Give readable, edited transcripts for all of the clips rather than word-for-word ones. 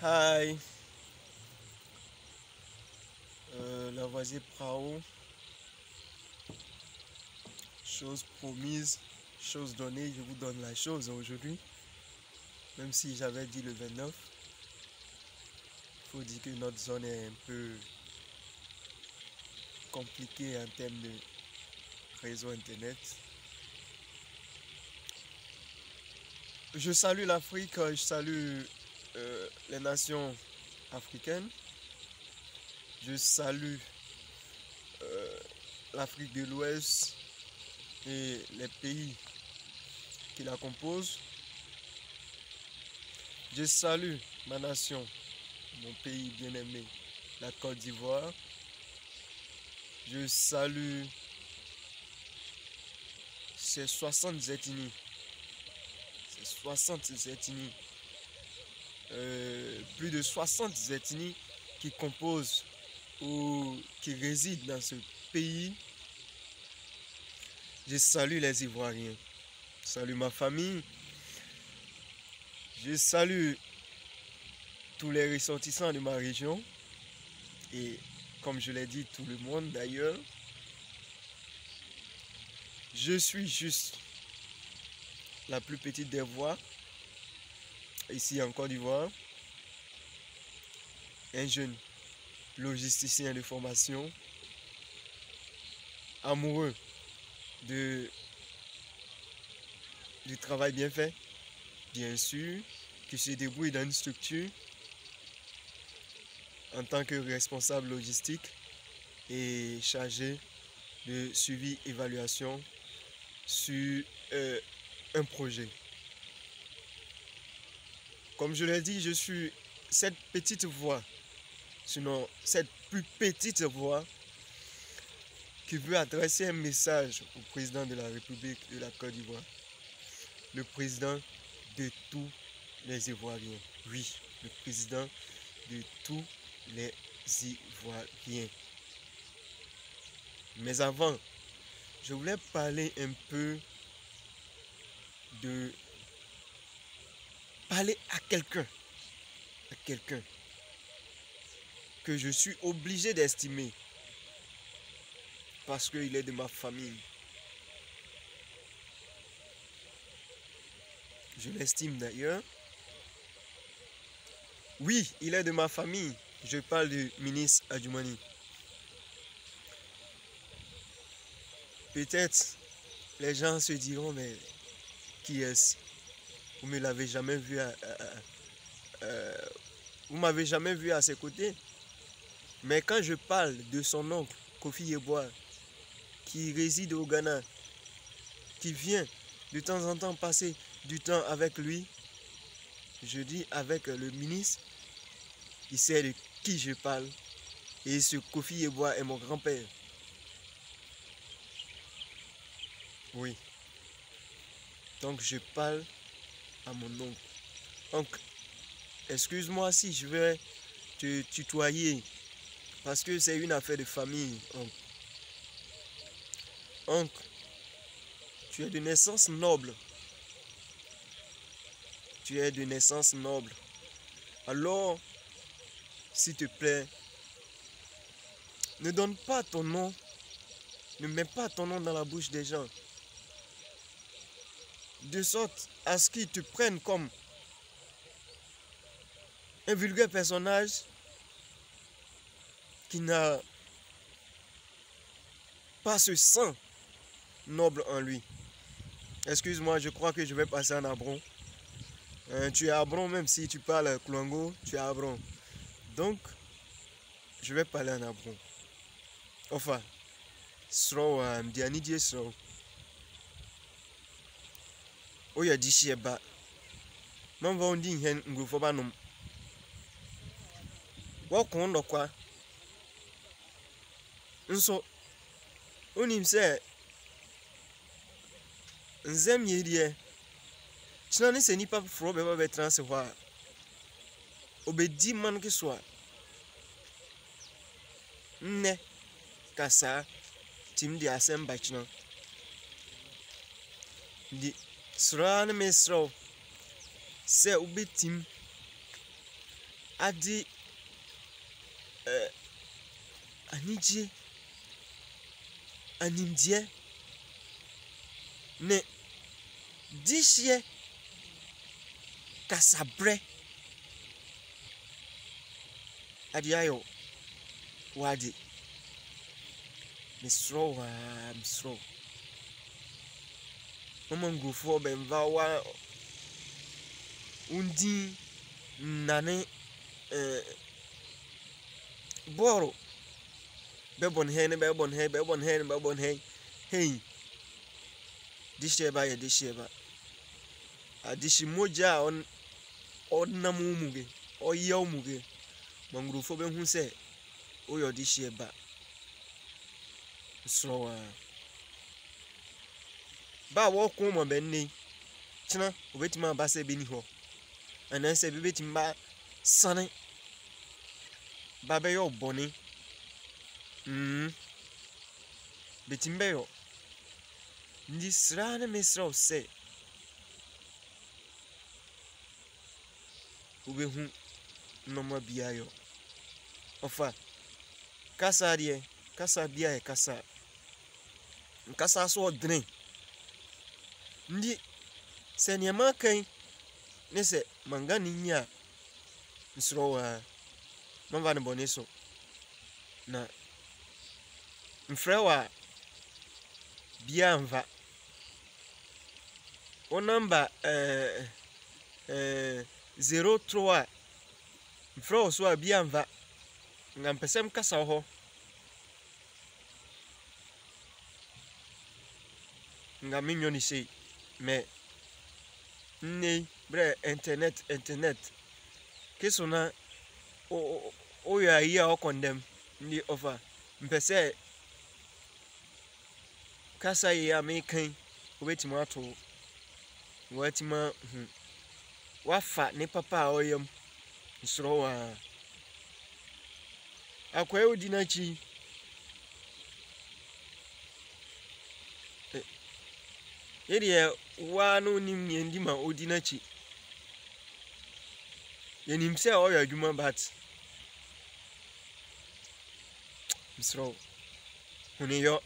Hi, Lavoisier Prao, chose promise, chose donnée, je vous donne la chose aujourd'hui. Même si j'avais dit le 29, il faut dire que notre zone est un peu compliquée en termes de réseau internet. Je salue l'Afrique, je salue les nations africaines, je salue l'Afrique de l'Ouest et les pays qui la composent. Je salue ma nation, mon pays bien-aimé, la Côte d'Ivoire. Je salue ces 60 ethnies. Ces 60 ethnies. Plus de 60 ethnies qui composent ou qui résident dans ce pays. Je salue les Ivoiriens. Je salue ma famille. Je salue tous les ressortissants de ma région. Et comme je l'ai dit, tout le monde d'ailleurs. Je suis juste la plus petite des voix ici en Côte d'Ivoire. Un jeune logisticien de formation, amoureux du travail bien fait, bien sûr, qui se débrouille dans une structure en tant que responsable logistique et chargé de suivi évaluation sur un projet. Comme je l'ai dit, je suis cette petite voix, sinon cette plus petite voix qui veut adresser un message au président de la République de la Côte d'Ivoire, le président de tous les Ivoiriens. Oui, le président de tous les Ivoiriens. Mais avant, je voulais parler un peu de parler à quelqu'un que je suis obligé d'estimer parce qu'il est de ma famille. Je l'estime d'ailleurs. Oui, il est de ma famille. Je parle du ministre Adjoumani. Peut-être les gens se diront, mais qui est-ce? Vous ne l'avez jamais vu vous m'avez jamais vu à ses côtés. Mais quand je parle de son oncle, Kofi Yeboah, qui réside au Ghana, qui vient de temps en temps passer du temps avec lui, je dis avec le ministre, il sait de qui je parle. Et ce Kofi Yeboah est mon grand-père. Oui. Donc je parle à mon oncle. Oncle, excuse-moi si je vais te tutoyer, parce que c'est une affaire de famille, oncle. Oncle, tu es de naissance noble. Tu es de naissance noble. Alors, s'il te plaît, ne donne pas ton nom, ne mets pas ton nom dans la bouche des gens. De sorte à ce qu'ils te prennent comme un vulgaire personnage qui n'a pas ce sang noble en lui. Excuse-moi, je crois que je vais passer en abron. Tu es abron même si tu parles Klouango, tu es abron. Donc, je vais parler en abron. Enfin, sro mdiani die sro. Oya dishi eba. Mamba ondi hen ngufo banum. Wakon dokwa. Nso onim se nzem yedie. Chinani se nipa fro beba betran se hwa. Obedi man ke soa. Nne kasa tim di asem bachino. Di sra ne mesro se obetim a dit en Indien, en Indien, ne dishie kasabre adi ayo wadi misro wa misro mama ngufo benva wa undi nane boro bebon hen hey dishie ba ye dishie ba adishi moja on namumuge o yawmuge mangrufo be hu se o yo dishie ba so ba wo kun mo be ni china obetima ba se be ni ho ana se be betima sane ba be yo boni betimbe yo ndi srana mesra se ubehu noma bia yo ofa kasa die kasa bia e kasa nkasa so odren ndi se niema kan ne se mangani nya nsro wa mamba ne boneso na mfrewa bia mva o number 03 mfrewa so bia mva ngam pesem kasa ho ngam minyoni sei mais ne bre internet kesona o ya iya o condemn ni offer mpese kasa ya mekan obetima ato watima wafa ne papa oyam nsoro wa akwa odinachi yediye wanu nim yendi ma odinachi yenim se oya adwuma bat nsoro huniyo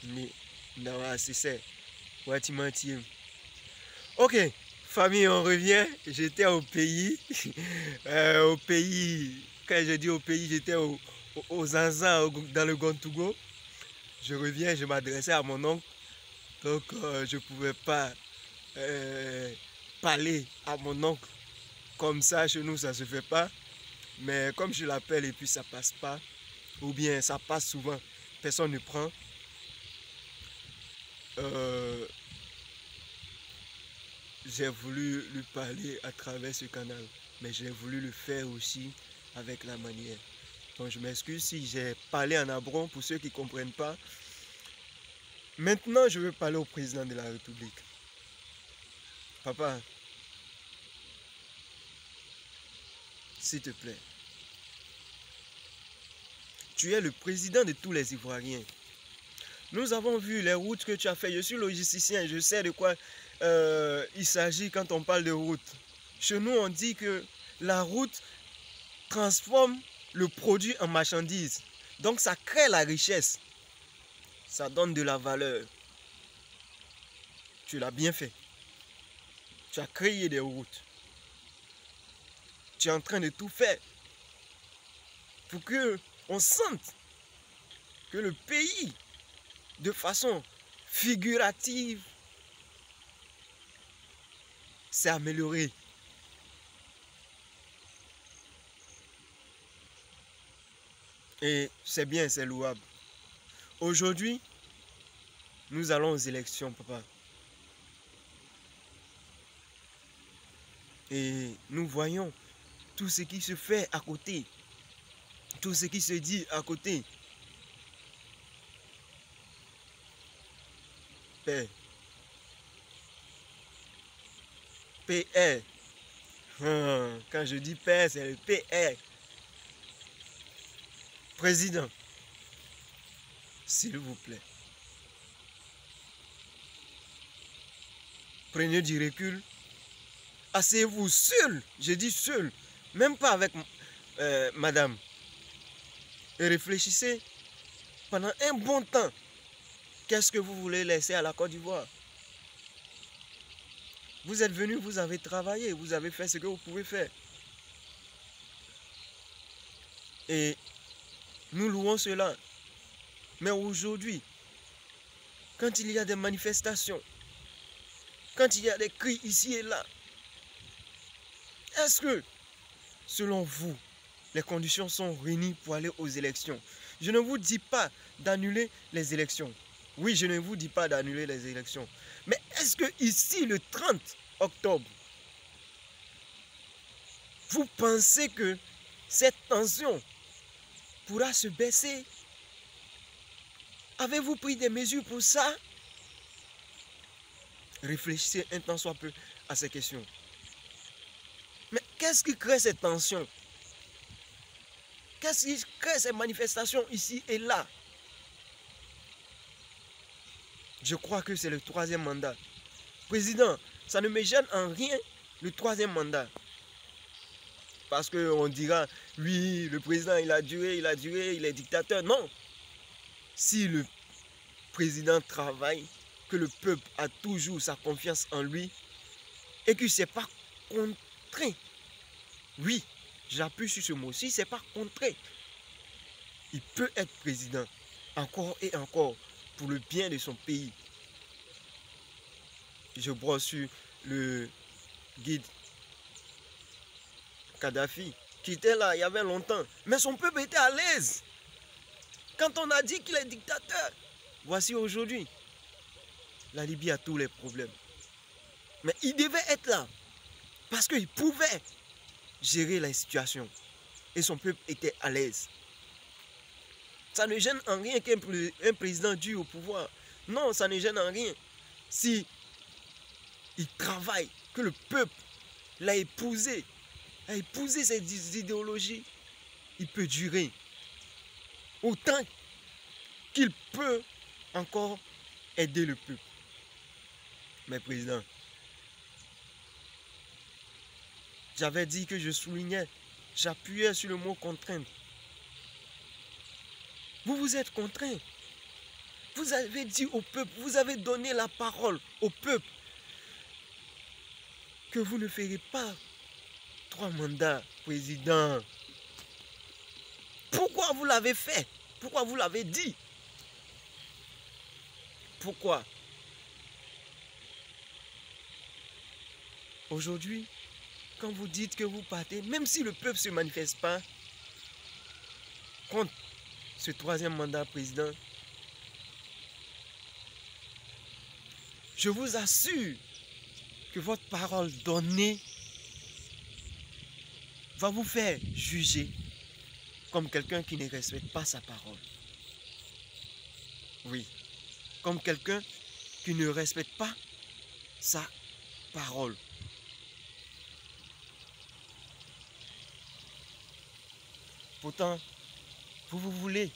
ni ndawa c'est watimati. OK, famille, on revient. J'étais au pays au pays, quand je dis au pays, j'étais au Zanza, dans le Gontougo. Je reviens, je m'adressais à mon oncle, donc je pouvais pas parler à mon oncle comme ça. Chez nous ça se fait pas, mais comme je l'appelle et puis ça passe pas, ou bien ça passe souvent, personne ne prend. J'ai voulu lui parler à travers ce canal, mais j'ai voulu le faire aussi avec la manière. Donc je m'excuse si j'ai parlé en abron pour ceux qui ne comprennent pas. Maintenant, je veux parler au président de la République. Papa, s'il te plaît, tu es le président de tous les Ivoiriens. Nous avons vu les routes que tu as fait. Je suis logisticien, je sais de quoi il s'agit quand on parle de route. Chez nous, on dit que la route transforme le produit en marchandise. Donc, ça crée la richesse. Ça donne de la valeur. Tu l'as bien fait. Tu as créé des routes. Tu es en train de tout faire pour qu'on sente que le pays, de façon figurative, s'est amélioré. Et c'est bien, c'est louable. Aujourd'hui, nous allons aux élections, papa. Et nous voyons tout ce qui se fait à côté. Tout ce qui se dit à côté. Père. PR. Quand je dis père, c'est le PR. Président, s'il vous plaît. Prenez du recul. Asseyez-vous seul, je dis seul, même pas avec madame. Et réfléchissez pendant un bon temps. Qu'est-ce que vous voulez laisser à la Côte d'Ivoire? Vous êtes venu, vous avez travaillé, vous avez fait ce que vous pouvez faire. Et nous louons cela. Mais aujourd'hui, quand il y a des manifestations, quand il y a des cris ici et là, est-ce que, selon vous, les conditions sont réunies pour aller aux élections? Je ne vous dis pas d'annuler les élections. Oui, je ne vous dis pas d'annuler les élections. Mais est-ce que ici, le 30 octobre, vous pensez que cette tension pourra se baisser? Avez-vous pris des mesures pour ça? Réfléchissez un temps soit peu à ces questions. Mais qu'est-ce qui crée cette tension? Qu'est-ce qui crée ces manifestations ici et là? Je crois que c'est le 3e mandat. Président, ça ne me gêne en rien le 3e mandat. Parce qu'on dira, oui, le président, il a duré, il est dictateur. Non. Si le président travaille, que le peuple a toujours sa confiance en lui, et que ce n'est pas contraint. Oui, j'appuie sur ce mot. Si ce n'est pas contraint, il peut être président encore et encore pour le bien de son pays. Je brosse sur le guide Kadhafi qui était là il y avait longtemps. Mais son peuple était à l'aise. Quand on a dit qu'il est dictateur, voici aujourd'hui. La Libye a tous les problèmes. Mais il devait être là. Parce qu'il pouvait gérer la situation. Et son peuple était à l'aise. Ça ne gêne en rien qu'un président dû au pouvoir. Non, ça ne gêne en rien. Si il travaille, que le peuple l'a épousé, a épousé ces idéologies, il peut durer. Autant qu'il peut encore aider le peuple. Mais président, j'avais dit que je soulignais, j'appuyais sur le mot contrainte. Vous vous êtes contraint. Vous avez dit au peuple, vous avez donné la parole au peuple que vous ne ferez pas 3 mandats, président. Pourquoi vous l'avez fait? Pourquoi vous l'avez dit? Pourquoi? Aujourd'hui, quand vous dites que vous partez, même si le peuple ne se manifeste pas contre ce 3e mandat président, je vous assure que votre parole donnée va vous faire juger comme quelqu'un qui ne respecte pas sa parole. Oui, comme quelqu'un qui ne respecte pas sa parole. Pourtant, vous voulez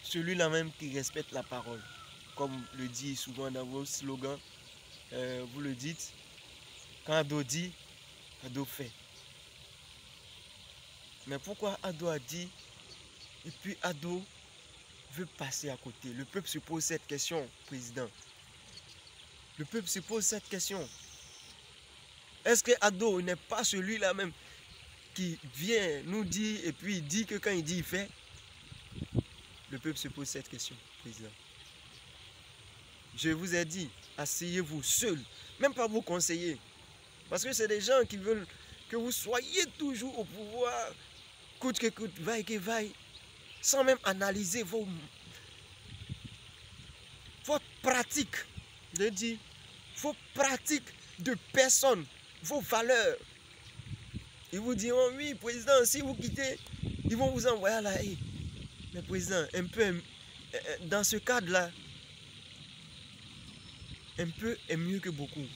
celui-là même qui respecte la parole. Comme le dit souvent dans vos slogans, vous le dites, quand Ado dit, Ado fait. Mais pourquoi Ado a dit, et puis Ado veut passer à côté? Le peuple se pose cette question, président. Le peuple se pose cette question. Est-ce que Ado n'est pas celui-là même qui vient nous dire, et puis il dit que quand il dit, il fait? Le peuple se pose cette question, président. Je vous ai dit, asseyez-vous seul, même pas vos conseillers. Parce que c'est des gens qui veulent que vous soyez toujours au pouvoir, coûte que coûte, vaille que vaille, sans même analyser votre pratique. Je dis, vos pratiques de personne, vos valeurs. Ils vous diront, oui, président, si vous quittez, ils vont vous envoyer à la haie. Mais président, un peu dans ce cadre-là, un peu est mieux que beaucoup.